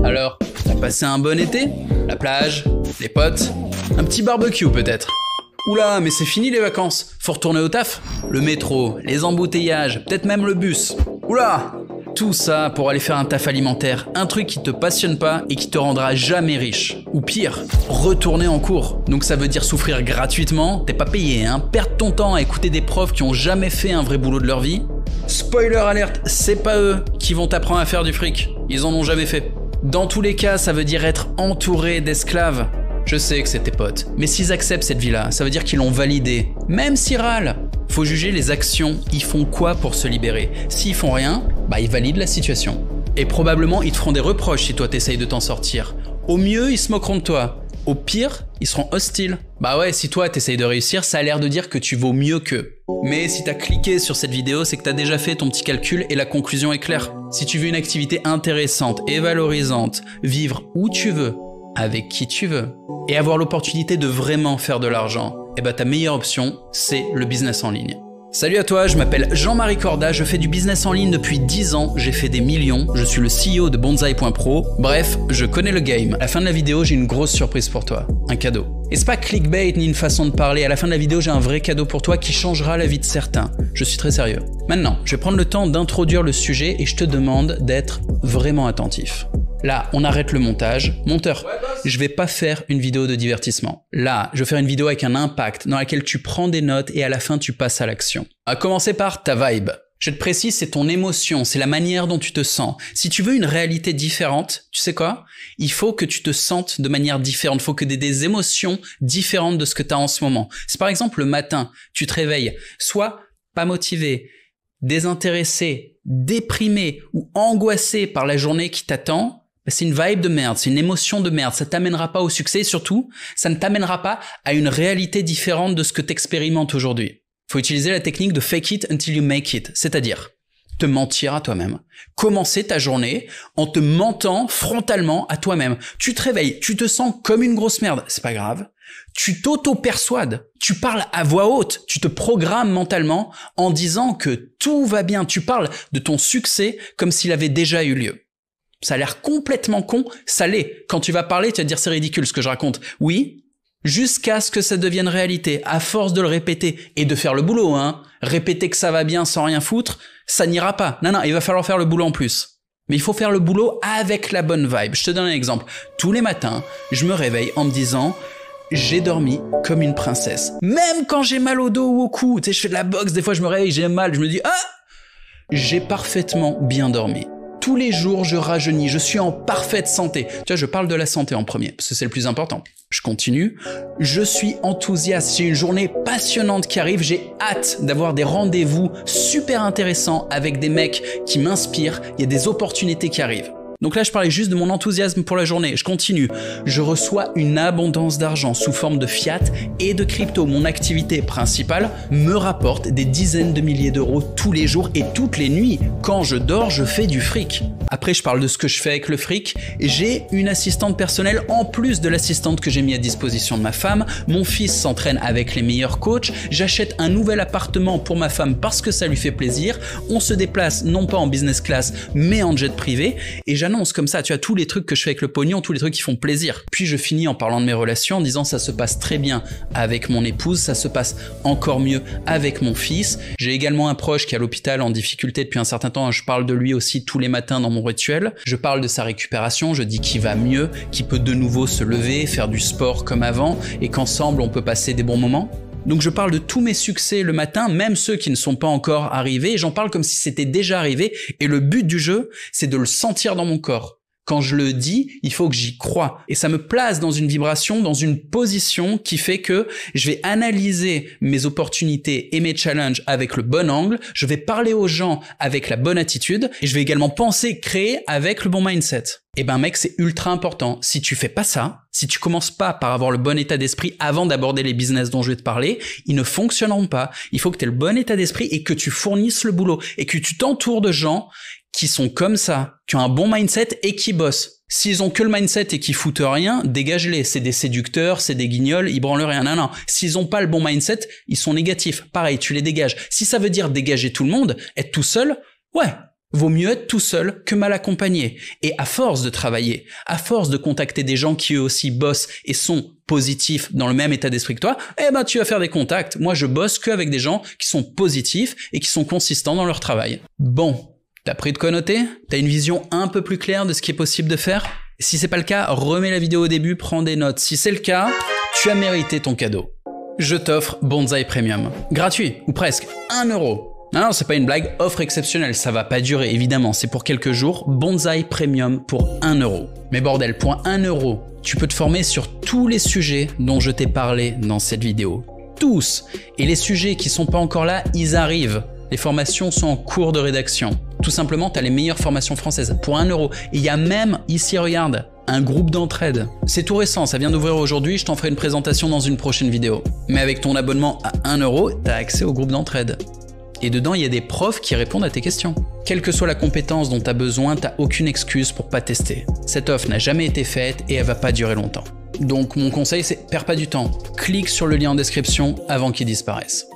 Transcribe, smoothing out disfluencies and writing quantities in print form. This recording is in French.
Alors, t'as passé un bon été? La plage? Les potes? Un petit barbecue peut-être? Oula, mais c'est fini les vacances. Faut retourner au taf? Le métro, les embouteillages, peut-être même le bus. Oula! Tout ça pour aller faire un taf alimentaire, un truc qui te passionne pas et qui te rendra jamais riche. Ou pire, retourner en cours. Donc ça veut dire souffrir gratuitement, t'es pas payé, hein, perdre ton temps à écouter des profs qui ont jamais fait un vrai boulot de leur vie. Spoiler alert, c'est pas eux qui vont t'apprendre à faire du fric, ils en ont jamais fait. Dans tous les cas, ça veut dire être entouré d'esclaves. Je sais que c'est tes potes, mais s'ils acceptent cette vie-là, ça veut dire qu'ils l'ont validée. Même s'ils râlent. Faut juger les actions, ils font quoi pour se libérer? S'ils font rien, bah ils valident la situation. Et probablement ils te feront des reproches si toi t'essayes de t'en sortir. Au mieux, ils se moqueront de toi. Au pire, ils seront hostiles. Bah ouais, si toi t'essayes de réussir, ça a l'air de dire que tu vaux mieux qu'eux. Mais si t'as cliqué sur cette vidéo, c'est que t'as déjà fait ton petit calcul et la conclusion est claire. Si tu veux une activité intéressante et valorisante, vivre où tu veux, avec qui tu veux, et avoir l'opportunité de vraiment faire de l'argent, et bah ta meilleure option, c'est le business en ligne. Salut à toi, je m'appelle Jean-Marie Corda, je fais du business en ligne depuis 10 ans, j'ai fait des millions, je suis le CEO de Bonzai.pro, bref, je connais le game. À la fin de la vidéo, j'ai une grosse surprise pour toi, un cadeau. Et c'est pas clickbait ni une façon de parler, à la fin de la vidéo, j'ai un vrai cadeau pour toi qui changera la vie de certains. Je suis très sérieux. Maintenant, je vais prendre le temps d'introduire le sujet et je te demande d'être vraiment attentif. Là, on arrête le montage. Monteur, je vais pas faire une vidéo de divertissement. Là, je vais faire une vidéo avec un impact dans laquelle tu prends des notes et à la fin, tu passes à l'action. À commencer par ta vibe. Je te précise, c'est ton émotion, c'est la manière dont tu te sens. Si tu veux une réalité différente, tu sais quoi? Il faut que tu te sentes de manière différente. Il faut que tu aies des émotions différentes de ce que tu as en ce moment. Si par exemple, le matin, tu te réveilles, soit pas motivé, désintéressé, déprimé ou angoissé par la journée qui t'attend, c'est une vibe de merde, c'est une émotion de merde, ça t'amènera pas au succès et surtout, ça ne t'amènera pas à une réalité différente de ce que t'expérimentes aujourd'hui. Faut utiliser la technique de fake it until you make it, c'est-à-dire te mentir à toi-même. Commencer ta journée en te mentant frontalement à toi-même. Tu te réveilles, tu te sens comme une grosse merde, c'est pas grave. Tu t'auto-persuades, tu parles à voix haute, tu te programmes mentalement en disant que tout va bien, tu parles de ton succès comme s'il avait déjà eu lieu. Ça a l'air complètement con, ça l'est. Quand tu vas parler, tu vas te dire c'est ridicule ce que je raconte. Oui, jusqu'à ce que ça devienne réalité, à force de le répéter et de faire le boulot, hein. Répéter que ça va bien sans rien foutre, ça n'ira pas. Non, il va falloir faire le boulot en plus. Mais il faut faire le boulot avec la bonne vibe. Je te donne un exemple. Tous les matins, je me réveille en me disant j'ai dormi comme une princesse. Même quand j'ai mal au dos ou au cou, tu sais, je fais de la boxe, des fois je me réveille, j'ai mal, je me dis j'ai parfaitement bien dormi. Tous les jours, je rajeunis, je suis en parfaite santé. Tu vois, je parle de la santé en premier, parce que c'est le plus important. Je continue. Je suis enthousiaste. J'ai une journée passionnante qui arrive. J'ai hâte d'avoir des rendez-vous super intéressants avec des mecs qui m'inspirent. Il y a des opportunités qui arrivent. Donc là, je parlais juste de mon enthousiasme pour la journée. Je continue. Je reçois une abondance d'argent sous forme de fiat et de crypto. Mon activité principale me rapporte des dizaines de milliers d'euros tous les jours et toutes les nuits. Quand je dors, je fais du fric. Après, je parle de ce que je fais avec le fric. J'ai une assistante personnelle en plus de l'assistante que j'ai mis à disposition de ma femme. Mon fils s'entraîne avec les meilleurs coachs. J'achète un nouvel appartement pour ma femme parce que ça lui fait plaisir. On se déplace non pas en business class, mais en jet privé. Et j'annonce comme ça, tu as tous les trucs que je fais avec le pognon, tous les trucs qui font plaisir. Puis je finis en parlant de mes relations, en disant ça se passe très bien avec mon épouse, ça se passe encore mieux avec mon fils. J'ai également un proche qui est à l'hôpital en difficulté depuis un certain temps, je parle de lui aussi tous les matins dans mon rituel. Je parle de sa récupération, je dis qu'il va mieux, qu'il peut de nouveau se lever, faire du sport comme avant et qu'ensemble on peut passer des bons moments. Donc je parle de tous mes succès le matin, même ceux qui ne sont pas encore arrivés, et j'en parle comme si c'était déjà arrivé, et le but du jeu, c'est de le sentir dans mon corps. Quand je le dis, il faut que j'y croie. Et ça me place dans une vibration, dans une position qui fait que je vais analyser mes opportunités et mes challenges avec le bon angle, je vais parler aux gens avec la bonne attitude, et je vais également penser, créer avec le bon mindset. Eh ben mec, c'est ultra important. Si tu fais pas ça, si tu commences pas par avoir le bon état d'esprit avant d'aborder les business dont je vais te parler, ils ne fonctionneront pas. Il faut que tu aies le bon état d'esprit et que tu fournisses le boulot et que tu t'entoures de gens qui sont comme ça, qui ont un bon mindset et qui bossent. S'ils ont que le mindset et qui foutent rien, dégage-les. C'est des séducteurs, c'est des guignols, ils branlent rien. Non. S'ils ont pas le bon mindset, ils sont négatifs. Pareil, tu les dégages. Si ça veut dire dégager tout le monde, être tout seul, ouais. Vaut mieux être tout seul que mal accompagné. Et à force de travailler, à force de contacter des gens qui eux aussi bossent et sont positifs dans le même état d'esprit que toi, eh ben tu vas faire des contacts. Moi je bosse qu'avec des gens qui sont positifs et qui sont consistants dans leur travail. Bon, t'as pris de quoi noter? T'as une vision un peu plus claire de ce qui est possible de faire? Si c'est pas le cas, remets la vidéo au début, prends des notes. Si c'est le cas, tu as mérité ton cadeau. Je t'offre Bonsaï Premium. Gratuit, ou presque, 1 €. Non, c'est pas une blague, offre exceptionnelle, ça va pas durer évidemment, c'est pour quelques jours, Bonsaï Premium pour 1 €. Mais bordel, pour 1 €, tu peux te former sur tous les sujets dont je t'ai parlé dans cette vidéo. Tous! Et les sujets qui sont pas encore là, ils arrivent. Les formations sont en cours de rédaction. Tout simplement, tu as les meilleures formations françaises pour 1 €. Et il y a même, ici regarde, un groupe d'entraide. C'est tout récent, ça vient d'ouvrir aujourd'hui, je t'en ferai une présentation dans une prochaine vidéo. Mais avec ton abonnement à 1 €, tu as accès au groupe d'entraide. Et dedans, il y a des profs qui répondent à tes questions. Quelle que soit la compétence dont tu as besoin, tu n'as aucune excuse pour pas tester. Cette offre n'a jamais été faite et elle va pas durer longtemps. Donc mon conseil, c'est perds pas du temps. Clique sur le lien en description avant qu'il disparaisse.